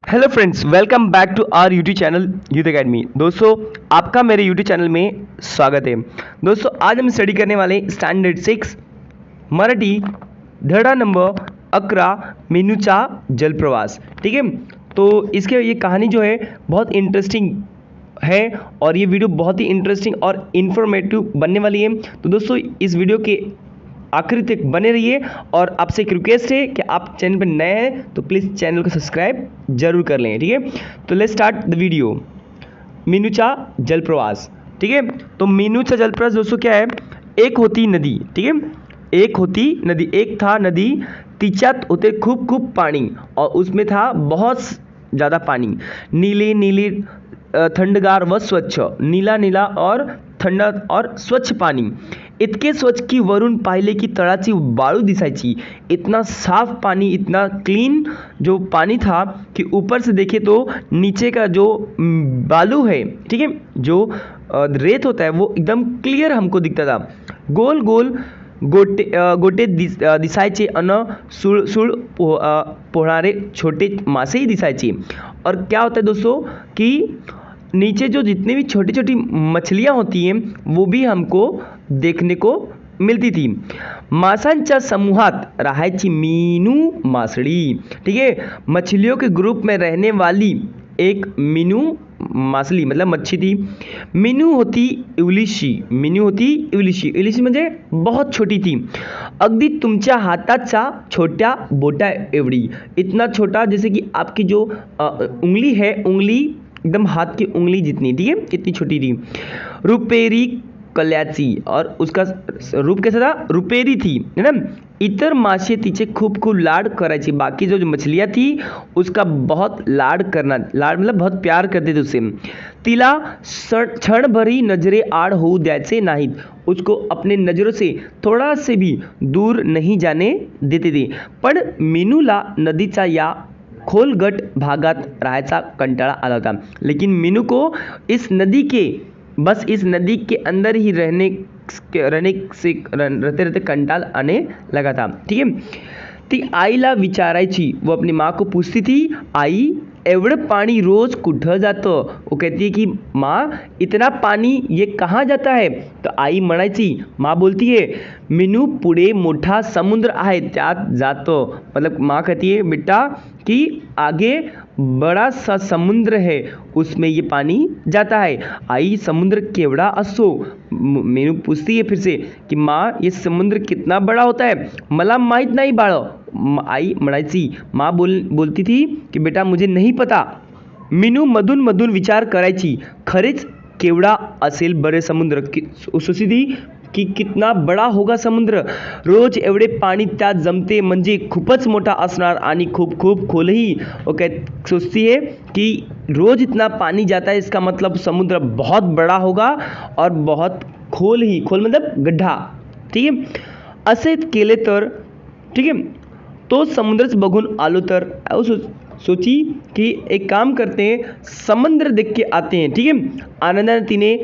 Hello friends, welcome back to our YouTube channel Youth Academy. दोस्तों, आपका मेरे YouTube channel में स्वागत है। दोस्तों, आज हम स्टडी करने वाले स्टैंडर्ड 6 मराठी धडा नंबर 11 मेनूचा जलप्रवास। ठीक है, तो इसके ये कहानी जो है बहुत इंटरेस्टिंग है और ये वीडियो बहुत ही इंटरेस्टिंग और इन्फॉर्मेटिव बनने वाली है। तो दोस्तों, इस वीडियो के आखिर तक बने रहिए और आपसे एक रिक्वेस्ट है कि आप चैनल पर नए हैं तो प्लीज़ चैनल को सब्सक्राइब जरूर कर लें। ठीक है, तो लेट्स स्टार्ट द वीडियो। मीनूचा जलप्रवास। ठीक है, तो मीनूचा जलप्रवास दोस्तों क्या है? एक होती नदी। ठीक है, एक होती नदी, एक था नदी, तिच्यात होते खूप खूप पाणी और उसमें था बहुत ज़्यादा पानी। नीले नीले थंडगार व स्वच्छ, नीला नीला और थंड और स्वच्छ पाणी। इतके स्वच्छ की वरून पाहिले की तळाची वाळू दिसायची। इतना साफ पानी, इतना क्लीन जो पानी था कि ऊपर से देखे तो नीचे का जो बालू है, ठीक है, जो रेत होता है वो एकदम क्लियर हमको दिखता था। गोल गोल गोटे दिसायचे अन सुळ सुळ पोहणारे छोटे मासेही दिसायचे। और क्या होता है दोस्तों कि नीचे जो जितने भी छोटी छोटी मछलियाँ होती हैं वो भी हमको देखने को मिलती थी। मासांच्या समूहात राहायची मीनू मासड़ी। ठीक है, मछलियों के ग्रुप में रहने वाली एक मीनू मासली मतलब मच्छी थी। मीनू होती इवलीशी, मीनू होती इवलीशी, इवलीशी म्हणजे बहुत छोटी थी। अगदी तुमच्या हाताचा छोट्या बोटा एवढी, इतना छोटा जैसे कि आपकी जो उंगली है, उंगली एकदम हाथ की उंगली जितनी, ठीक है, इतनी छोटी थी। रुपेरी कल्याची, और उसका रूप कैसा था? रुपेरी थी, है ना। इतर मासे तिचे खूब खूब लाड करायची, बाकी जो मछलियाँ थी उसका बहुत लाड करना, लाड मतलब बहुत प्यार करते थे उससे। तिला क्षणभरी नजरे आड होऊ द्यायचे नाहीत, उसको अपने नज़रों से थोड़ा से भी दूर नहीं जाने देते थे। पण मीनूला नदीचा या खोलगट भागात राहायचा कंटाळा आला होता। लेकिन मीनू को इस नदी के, बस इस नदी के अंदर ही रहते रहते कंटाल आने लगा था। ठीक है, ती आईला विचारायची, वो अपनी माँ को पूछती थी, आई एवढं पानी रोज कुठं जातं? वो कहती है कि माँ इतना पानी ये कहाँ जाता है? तो आई म्हणायची, माँ बोलती है, मीनू पुढे मोठा समुद्र आहे त्यात जातं। मतलब माँ कहती है बेटा कि आगे बड़ा सा समुद्र है, उसमें ये पानी जाता है। आई समुद्र केवढा असतो? मीनू पूछती है फिर से कि माँ ये समुद्र कितना बड़ा होता है? मला माहीत नाही बाळ। आई म्हणायची, माँ बोलती थी कि बेटा मुझे नहीं पता। मीनू मधून मधून विचार करायची, खरेच केवढा असेल बरे समुद्र? सोचती थी कि कितना बड़ा होगा समुद्र, रोज एवढे पाणी त्यात जमते म्हणजे खूपच मोठा असणार आणि खूप खूप खोलही। वो सोचती है कि रोज इतना पानी जाता है, इसका मतलब समुद्र बहुत बड़ा होगा और बहुत खोल ही, खोल मतलब गड्ढा। ठीक है, असे केले तर, ठीक है, तो समुद्रच बघून आलो तर। सोची कि एक काम करते हैं, समुद्र देख के आते हैं। ठीक है, आनंदाने तिने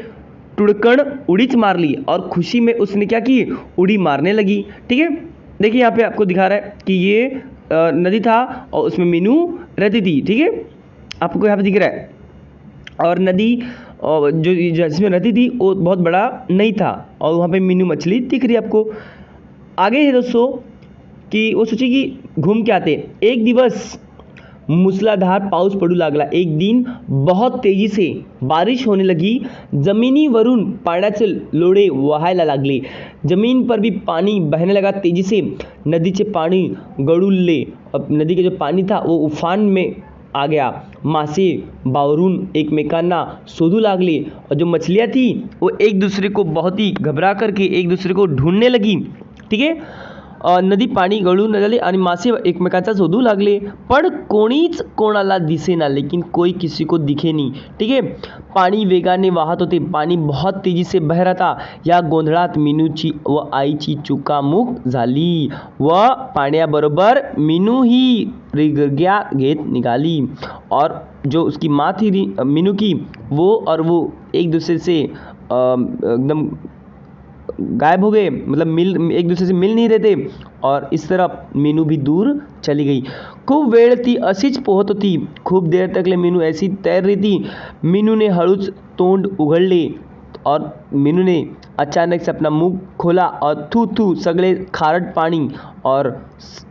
टुड़कन उड़ीच मार ली और खुशी में उसने क्या की? उड़ी मारने लगी। ठीक है, देखिए यहाँ पे आपको दिखा रहा है कि ये नदी था और उसमें मीनू रहती थी। ठीक है, आपको यहाँ पे दिख रहा है। और नदी जो जिसमें रहती थी वो बहुत बड़ा नहीं था और वहाँ पे मीनू मछली दिख रही है आपको। आगे है दोस्तों कि वो सोची कि घूम के आते। एक दिवस मूसलाधार पाऊस पडू लागला। एक दिन बहुत तेजी से बारिश होने लगी। जमिनीवरून पाण्याचे लोळे वाहायला लागले, जमीन पर भी पानी बहने लगा तेजी से। नदीचे पानी गळूले, नदी का जो पानी था वो उफान में आ गया। मासे बावरून एकमेकांना शोधू लागले और जो मछलियाँ थी वो एक दूसरे को बहुत ही घबरा करके एक दूसरे को ढूंढने लगी। ठीक है, नदी पाणी गळून झाले आणि मासे एकमेकांचा शोधू लागले, पण कोणीच कोणाला दिसेना, लेकिन कोई किसी को दिखे नहीं। ठीक है, पाणी वेगाने वाहत होते, पाणी बहुत तेजी से बह रहा था। या गोंधळात मीनूची व आईची चुकामुक झाली व पाण्याबरोबर मीनू ही रिगग्या घेत निघाली। और जो उसकी माँ थी मीनू की, वो और वो एक दूसरे से एकदम गायब हो गए, मतलब एक दूसरे से मिल नहीं रहे थे, और इस तरह मीनू भी दूर चली गई। खूप वेळ ती अशीच पोहत होती, खूप देर तकले मीनू ऐसी तैर रही थी। मीनू ने हळूच तोंड उघडले और मीनू ने अचानक से अपना मुंह खोला और थू थू सगले खारट पानी, और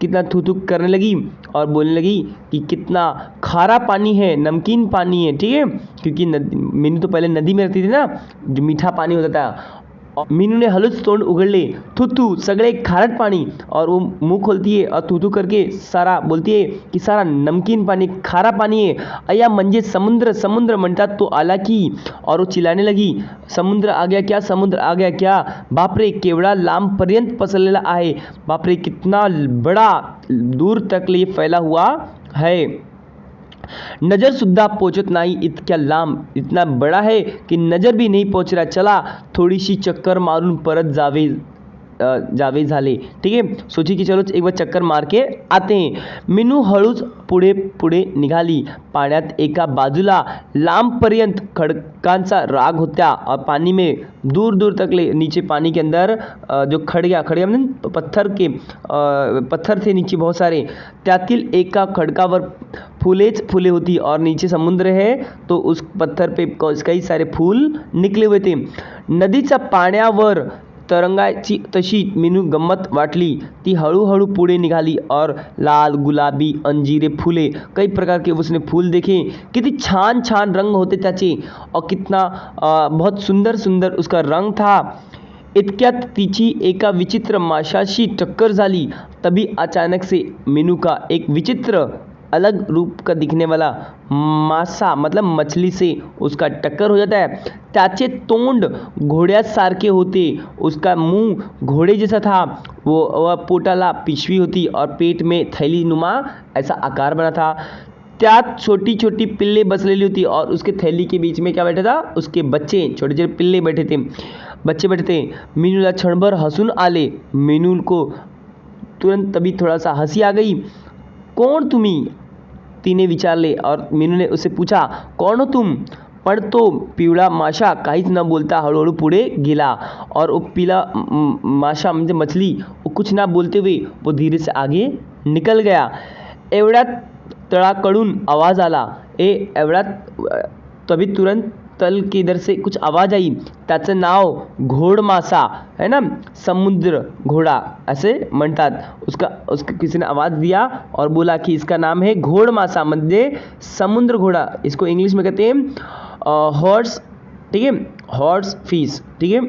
कितना थू थू करने लगी और बोलने लगी कि कितना खारा पानी है, नमकीन पानी है, ठीक है, क्योंकि मीनू तो पहले नदी में रहती थी ना, जो मीठा पानी होता था। और मीनू ने हलूच तोंड उघडले, थू थू सगळे खारट पानी, और वो मुंह खोलती है और थू थू करके सारा बोलती है कि सारा नमकीन पानी, खारा पानी है, अय्या म्हणजे समुद्र, समुद्र म्हणतात तो आला की। और वो चिल्लाने लगी, समुद्र आ गया क्या, समुद्र आ गया क्या, बापरे केवढा लांबपर्यंत पसरलेला आहे, बापरे कितना बड़ा दूर तक ये फैला हुआ है, नजर सुद्धा पोचत नाही इतक्या लांब, इतना बड़ा है कि नजर भी नहीं पहुंच रहा, चला थोडीशी चक्कर मारून परत जावे झाले, ठीक है, सोची की चलो एक बार चक्कर मार के आते हैं। मीनू हळूच पुढे पुढे निघाली। पाण्यात एका बाजूला लांबपर्यंत खडकांचा राग होता, और पानी में दूर दूर तक नीचे पानी के अंदर जो खडग्या म्हणजे पत्थर थे नीचे बहुत सारे, त्यातील एका खडकावर फुलेच फुले होती, और नीचे समुद्र है तो उस पत्थर पे कई सारे फूल निकले हुए थे। नदीच्या पाण्यावर तरंगाची तशी मीनू गंमत वाटली। ती हळूहळू पुढे निघाली और लाल, गुलाबी, अंजीरे फूले, कई प्रकार के उसने फूल देखे, कितनी छान छान रंग होते त्याचे, और कितना बहुत सुंदर सुंदर उसका रंग था। इतक्यात तिची एका विचित्र माशाशी टक्कर झाली। तभी अचानक से मीनू का एक विचित्र अलग रूप का दिखने वाला मासा, मतलब मछली से उसका टक्कर हो जाता है। त्याचे तोंड घोड्यासारखे होते, उसका मुंह घोड़े जैसा था, वह पोटाला पिशवी होती और पेट में थैली नुमा ऐसा आकार बना था। त्यात छोटी छोटी पिल्ले बसलेली होती, और उसके थैली के बीच में क्या बैठा था, उसके बच्चे, छोटे छोटे पिल्ले बैठे थे, बच्चे बैठे थे। मीनूला क्षणभर हसून आले। मीनू को तुरंत तभी थोड़ा सा हंसी आ गई। कोण तुम्ही, तिने विचारले, और मीनू ने उससे पूछा कौन हो तुम। पण तो पिवळा माशा काहीच न बोलता हळूहळू पुढे गेला, और वो पीला माशा म्हणजे मछली, वो कुछ ना बोलते हुए वो धीरे से आगे निकल गया। एवढ्यात तळाकडून आवाज आला, एवढ्यात तभी तुरंत तल के इधर से कुछ आवाज़ आई। त्याचं नाव घोड मासा है ना, समुद्र घोड़ा ऐसे म्हणतात। उसका किसी ने आवाज़ दिया और बोला कि इसका नाम है घोड मासा, म्हणजे समुद्र घोड़ा, इसको इंग्लिश में कहते हैं हॉर्स, ठीक है, हॉर्स फिश, ठीक है।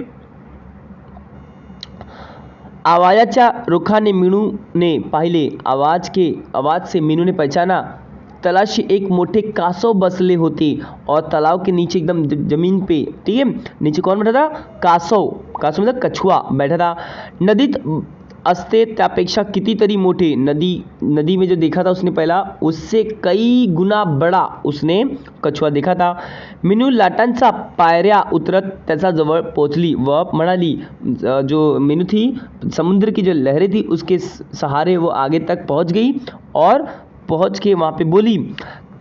आवाजाच्या रुखाने मीनू ने पाहिले, आवाज से मीनू ने पहचाना, तलाशी एक मोठे कासव बसले होते, और तालाब के नीचे एकदम जमीन पे, ठीक है, नीचे कौन बैठा था, कासव मतलब कछुआ बैठा था। नदीत असते त्यापेक्षा कितीतरी मोठे, नदी में जो देखा था उसने पहला, उससे कई गुना बड़ा उसने कछुआ देखा था। मीनू लाटांचा पायऱ्या उतरत त्याचा जवळ पोहोचली व म्हणाली, जो मीनू थी समुद्र की जो लहरें थी उसके सहारे वो आगे तक पहुंच गई, और पहुंच के वहाँ पे बोली,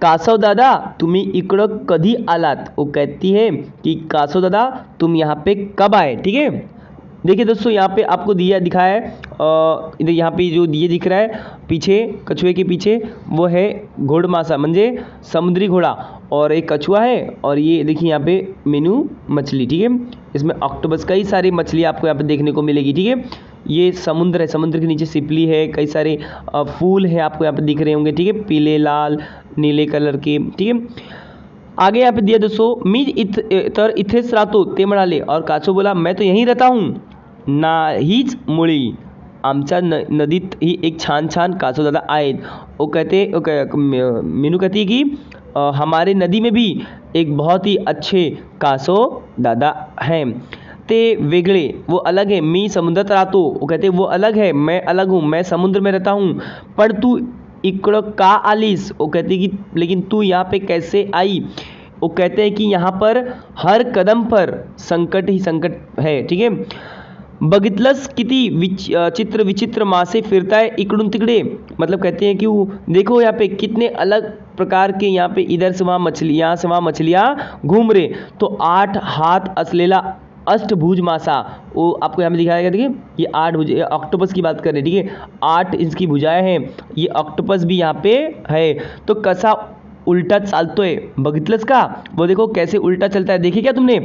कासव दादा तुम्ही इकडं कधी आलात। वो कहती है कि कासव दादा तुम यहाँ पे कब आए, ठीक है। देखिए दोस्तों, यहाँ पे आपको दिया दिखाया है, इधर यहाँ पे जो दिए दिख रहा है पीछे, कछुए के पीछे वो है घोड़ मासा म्हणजे समुद्री घोड़ा, और एक कछुआ है, और ये देखिए यहाँ पे मीनू मछली, ठीक है। इसमें ऑक्टोपस, कई सारी मछली आपको यहाँ पे देखने को मिलेगी, ठीक है। ये समुद्र है, समुद्र के नीचे सिपली है, कई सारे फूल है आपको यहाँ पे दिख रहे होंगे, ठीक है, पीले, लाल, नीले कलर के, ठीक है। आगे यहाँ पे दिया दोस्तों, मी इथेच राहतो ते म्हणाले, और कासव बोला मैं तो यहीं रहता हूँ, नाहीच मुळी आमच्या नदीत ही एक छान छान कासव दादा आहेत। वो कहते मीनू कहती है कि हमारे नदी में भी एक बहुत ही अच्छे कासव दादा हैं, ते वेगळे, वो अलग है, मी समुद्रात राहतो, वो कहते वो अलग है, मैं अलग हूँ, मैं समुद्र में रहता हूँ, पर तू इकडं का आलीस। वो कहती कि लेकिन तू यहाँ पे कैसे आई। वो कहते हैं कि यहाँ पर हर कदम पर संकट ही संकट है, ठीक है। बघितलंस किती चित्र विचित्र मासे फिरताय इकडून तिकडे, मतलब कहते हैं कि वो देखो यहाँ पे कितने अलग प्रकार के, यहाँ पे इधर से वहाँ मछली, यहाँ से वहाँ मछलियाँ घूम रहे। तो 8 हात असलेला अष्टभुज मासा, वो आपको यहाँ पे दिखाया गया, देखिए ये 8 भुज, ऑक्टोपस की बात कर रहे हैं, ठीक है, 8 इसकी भुजाएं हैं, ये ऑक्टोपस भी यहाँ पे है। तो कसा उलटा चालतोय, बघितलंच का, वो देखो कैसे उलटा चलता है, देखिए क्या तुमने,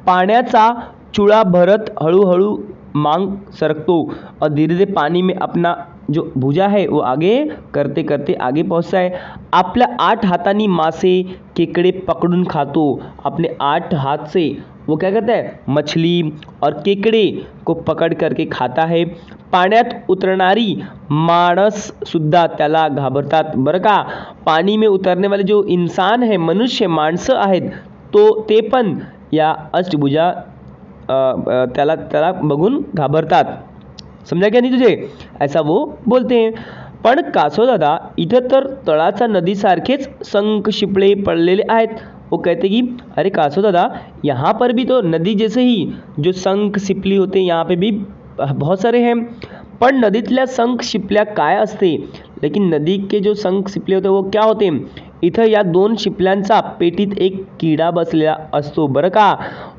पाण्याचा चुळा भरत हळूहळू मांग सरकतो और धीरे धीरे पानी में अपना जो भुजा है वो आगे करते करते आगे पहुंचता है। आपल्या 8 हातांनी मासे केकड़े पकडून खातो, अपने 8 हाथ से वो क्या करता है, मछली और केकड़े को पकड़ करके खाता है। पाण्यात उतरणारी माणस सुद्धा त्याला घाबरतात बरं का, पानी में उतरने वाले जो इंसान है, मनुष्य माणसं आहेत, तो ते पण या अष्टभुजा त्याला त्याला बघून घाबरतात, समजा क्या नहीं तुझे, ऐसा वो बोलते हैं। पण कासवदादा इथं तर तळाचा नदीसारखेच शंख शिपळे पडलेले आहेत। वो कहते कि अरे कासवदादा, यहाँ पर भी तो नदी जैसे ही जो शंख शिपली होते हैं यहाँ पे भी बहुत सारे हैं। पण नदीतल्या शंख शिपल्या काय असते, लेकिन नदी के जो शंख शिपले होते वो क्या होते, इथं या 2 शिपल्यांचा पेटीत एक कीड़ा बसलेला असतो बरं का।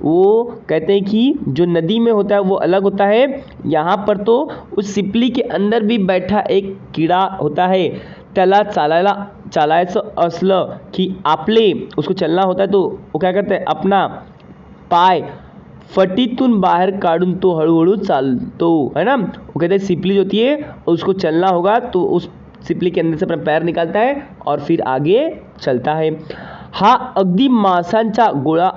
वो कहते हैं कि जो नदी में होता है वो अलग होता है, यहाँ पर तो उस शिपली के अंदर भी बैठा एक कीड़ा होता है। त्याला चालायचं असलं की आपले उसको चलना होता है, तो वो क्या करता है, अपना पाय फटीतून बाहर काढून तो हळूहळू चालतो, है ना। वो कहते हैं सिपली जो होती है उसको चलना होगा तो उस सिपली के अंदर से अपना पैर निकालता है और फिर आगे चलता है। हा अगदी मांसांचा गोळा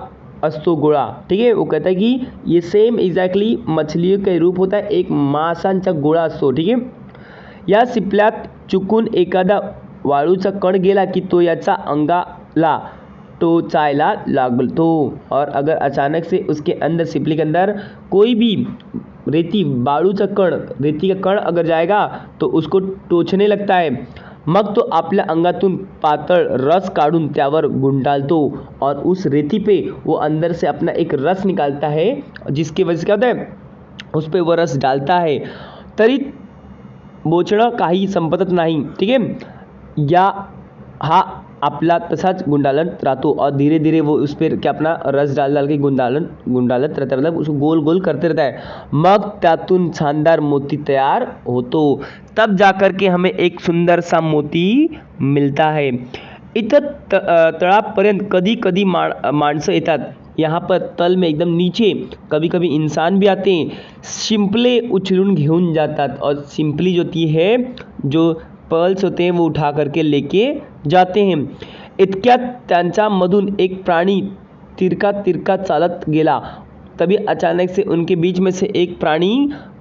असतो, गोळा, ठीक है। वो कहता है कि ये सेम एग्जैक्टली मछलियों का रूप होता है, एक मांसांचा गोळा असतो, ठीक है। या सिपल्यात चुकून एखादा वाळूचा कण गेला की तो याचा अंगाला टोचायला लागतो, और अगर अचानक से उसके अंदर, सिपली के अंदर कोई भी रेती, बाळूचा कण, रेती का कण अगर जाएगा तो उसको टोचने लगता है। मग तो आपल्या अंगातून पातळ रस काढून त्यावर गुंडाळतो और उस रेती पे वो अंदर से अपना एक रस निकालता है, जिसकी वजह से क्या होता है, उस पे वो रस डालता है, तरी बोचणं काही संपतच नाही, ठीक है। या हा आपला तसाच गुंडालत राहतो और धीरे धीरे वो उस पर क्या अपना रस डाल के गुंडालत रहता है, मतलब उसको गोल गोल करते रहता है। मग त्यातून छानदार मोती तयार होतो, तब जाकर के हमें एक सुंदर सा मोती मिलता है। इथं तळापर्यंत कधी कधी माणसं येतात, यहाँ पर तल में एकदम नीचे कभी कभी इंसान भी आते हैं, शिंपले उचलून घेऊन जातात, और शिंपली जो होती है, जो पर्ल्स होते हैं वो उठा करके लेके जाते हैं। इतक्यात त्यांच्यामधून एक प्राणी तिरका तिरका चालत गेला, तभी अचानक से उनके बीच में से एक प्राणी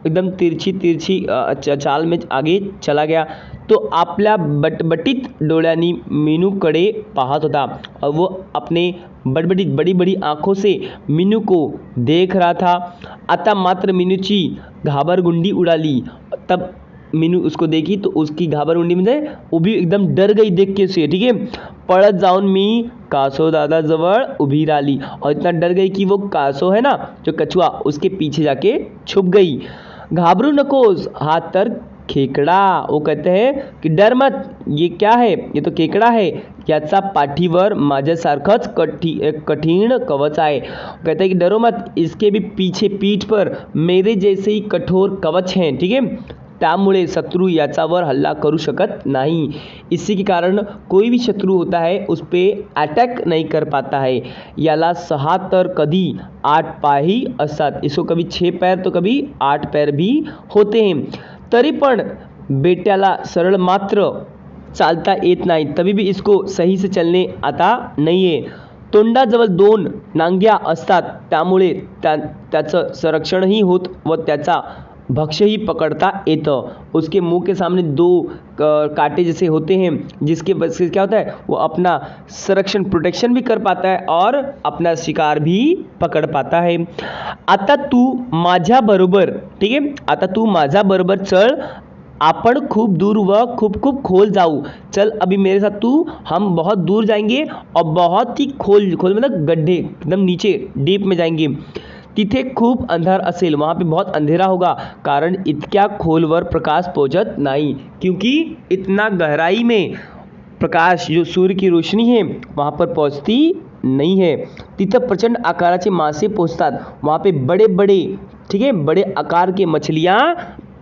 एकदम तिरछी तिरछी चाल में आगे चला गया। तो आपल्या बटबटीत डोळ्यांनी मीनूकडे पाहत होता, और वो अपने बटबटीत बड़ी बड़ी आँखों से मीनू को देख रहा था। आता मात्र मीनूची घाबरगुंडी उडाली, तब मीनू उसको देखी तो उसकी घाबरगुंडी म्हणजे वो भी एकदम डर गई देख के उसे, ठीक है। पळत जाऊन मी कासव दादा जवळ उभी राहिली, और इतना डर गई कि वो कासव है ना, जो कछुआ, उसके पीछे जाके छुप गई। घाबरू नकोस, हा तर खेकडा। वो कहते हैं कि डर मत, ये क्या है, ये तो खेकडा है, याचा पाठीवर माझ्यासारखंच कठीण कवच आहे। कहते हैं कि डरो मत, इसके भी पीछे पीठ पर मेरे जैसे ही कठोर कवच हैं, ठीक है। त्यामुळे शत्रु याच्यावर हल्ला करू शकत नहीं, इसी के कारण कोई भी शत्रु होता है उस पर अटैक नहीं कर पाता है। याला 6 तर कधी 8 पायही असतात, इसको कभी 6 पैर तो कभी 8 पैर भी होते हैं। तरी पण बेट्याला सरळ मात्र चालता येत नाही, तभी भी इसको सही से चलने आता नहीं है। तोंडाजवळ 2 नांग्या असतात, त्यामुळे त्याचं संरक्षणही होत व त्याचा भक्ष्य ही पकड़ता येतं। उसके मुंह के सामने 2 कांटे जैसे होते हैं, जिसके वजह से क्या होता है, वो अपना संरक्षण, प्रोटेक्शन भी कर पाता है और अपना शिकार भी पकड़ पाता है। आता तू माझ्या बरोबर, ठीक है, आता तू माझ्या बरोबर चल, आपण खूप दूर व खूप खूप खोल जाऊ, चल अभी मेरे साथ तू, हम बहुत दूर जाएंगे और बहुत ही खोल मतलब गड्ढे, एकदम नीचे डीप में जाएंगे। तिथे खूप अंधार असेल, वहाँ पे बहुत अंधेरा होगा, कारण इतक्या खोलवर प्रकाश पोहोचत नहीं, क्योंकि इतना गहराई में प्रकाश, जो सूर्य की रोशनी है, वहाँ पर पहुँचती नाही है. तिथं प्रचंड आकाराचे मासे पोचतात. वहाँ पे बड़े बड़े, ठीक है, बड़े आकार के मछलियाँ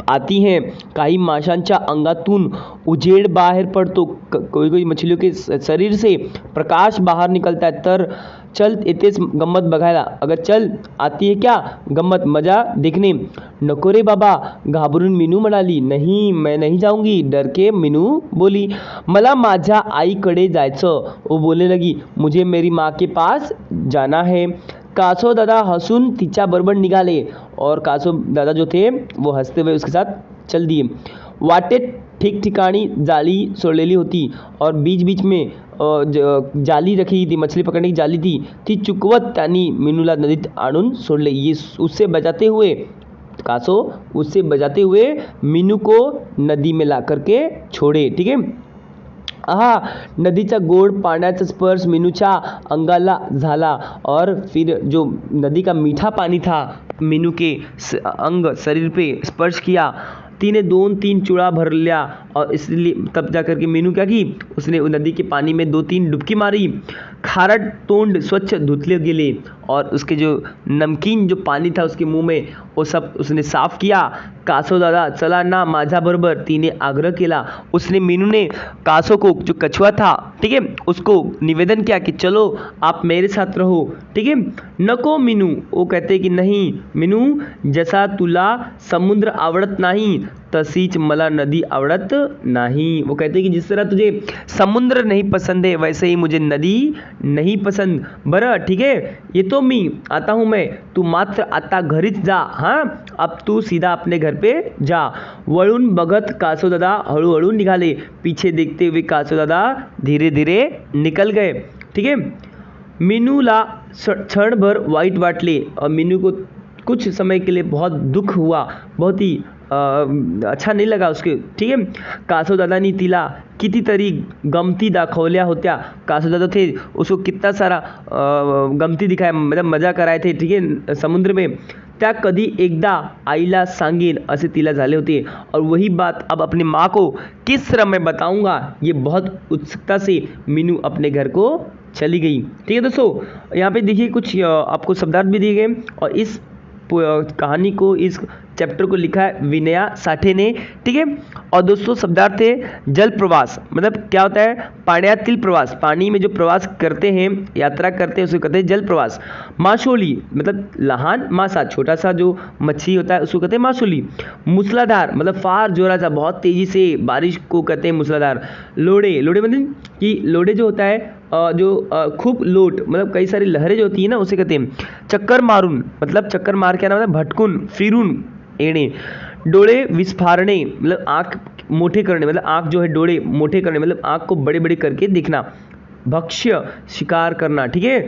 आती हैं. काही माशांच्या अंगातून उजेड बाहेर पडतो. कोई कोई मछलियों के शरीर से प्रकाश बाहर निकलता है. तर चल येतेच गंमत बघायला. अगर चल आती है क्या गंमत, मजा देखने. नको रे बाबा, घाबरून मीनू म्हणाली. नहीं मैं नहीं जाऊंगी, डर के मीनू बोली. मला माझ्या आईकडे जायचं, वो बोलने लगी. मुझे मेरी माँ के पास जाना है. कासव दादा हसून तिच्याबरोबर निघाले. और कासव दादा जो थे वो हंसते हुए उसके साथ चल दिए. वाटेत ठिकठिकाणी जाळी सोडलेली होती और बीच बीच में जाली रखी थी, मछली पकड़ने की जाली थी. ती चुकवत त्यांनी मीनूला नदीत आणून सोडले. ये उससे बचाते हुए, कासव उससे बचाते हुए मीनू को नदी में ला करके छोड़े. ठीक है. आहा, नदीचा गोड पाण्याचा स्पर्श मीनूच्या अंगाला झाला. और फिर जो नदी का मीठा पानी था मीनू के अंग शरीर पे स्पर्श किया. तिने 2-3 चुड़ा भर लिया. और इसलिए तब जा करके मीनू क्या की, उसने नदी के पानी में 2-3 डुबकी मारी. खारट तोंड स्वच्छ धुतले गेले और उसके जो नमकीन जो पानी था उसके मुंह में वो सब उसने साफ किया. कासव दादा चला ना माझ्या बरोबर, तिने आग्रह केला. उसने मीनू ने कासव को, जो कछुआ था, ठीक है, उसको निवेदन किया कि चलो आप मेरे साथ रहो. ठीक है. नको मीनू, वो कहते कि नहीं मीनू, जसा तुला समुद्र आवडत नाही तशीच मला नदी आवडत नहीं. वो कहते कि जिस तरह तुझे समुद्र नहीं पसंद है वैसे ही मुझे नदी नहीं पसंद. बरं ठीक है, येतो मी, आता हूँ मैं, तू मात्र आता घरीच जा. हाँ, अब तू सीधा अपने घर पे जा. वळून बघत कासव दादा हळूहळू निघाले. पीछे देखते हुए कासव दादा धीरे धीरे निकल गए. ठीक है. मीनूला क्षणभर वाईट वाटले और मीनू को कुछ समय के लिए बहुत दुख हुआ, बहुत ही अच्छा नाही लगा उसके. ठीक है. कासव दादानी तिला कितीतरी गमती दाखवल्या होत्या. कासव दादा थे, उसको कितना सारा गमती दिखाया, मतलब मजा कराए थे. ठीक है, समुद्र में. त्या कधी एकदा आईला सांगेन असे तिला झाले होते. और वही बात अब अपनी माँ को किस तरह मैं बताऊंगा, ये बहुत उत्सुकता से मीनू अपने घर को चली गई. ठीक है दोस्तों, यहाँ पे देखिए कुछ आपको शब्दार्थ भी दिए गए. और इस कहानी को, इस चैप्टर को लिखा है विनया साठे ने. ठीक है. और दोस्तों शब्दार्थ है जल प्रवास, मतलब क्या होता है, पाण्यातील प्रवास, पानी में जो प्रवास करते हैं, यात्रा करते हैं, उसको कहते हैं जल प्रवास. माशोली मतलब लहान मासा, छोटा सा जो मच्छी होता है उसको कहते हैं माशोली. मूसलाधार मतलब फार जोराचा, बहुत तेजी से बारिश को कहते हैं मूसलाधार. लोड़े, लोड़े मतलब कि लोड़े जो होता है जो खूब लोट, मतलब कई सारी लहरें जो होती है ना, उसे कहते हैं. चक्कर मारून मतलब चक्कर मार के ना, मतलब भटकून फिरून येणे. डोळे विस्फारणे मतलब आँख मोठे करणे, मतलब आँख जो है डोळे मोठे करणे, मतलब आँख को बड़े बड़े करके दिखना. भक्ष्य शिकार करना. ठीक है.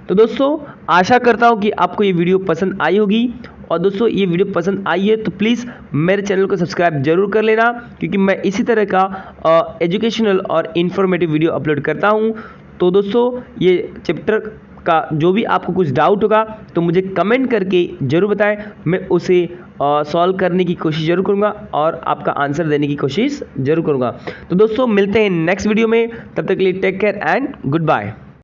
तो दोस्तों आशा करता हूँ कि आपको ये वीडियो पसंद आई होगी. और दोस्तों ये वीडियो पसंद आई है तो प्लीज़ मेरे चैनल को सब्सक्राइब जरूर कर लेना, क्योंकि मैं इसी तरह का एजुकेशनल और इन्फॉर्मेटिव वीडियो अपलोड करता हूँ. तो दोस्तों ये चैप्टर का जो भी आपको कुछ डाउट होगा तो मुझे कमेंट करके ज़रूर बताएं. मैं उसे सॉल्व करने की कोशिश ज़रूर करूँगा और आपका आंसर देने की कोशिश ज़रूर करूँगा. तो दोस्तों मिलते हैं नेक्स्ट वीडियो में. तब तक के लिए take care and good bye.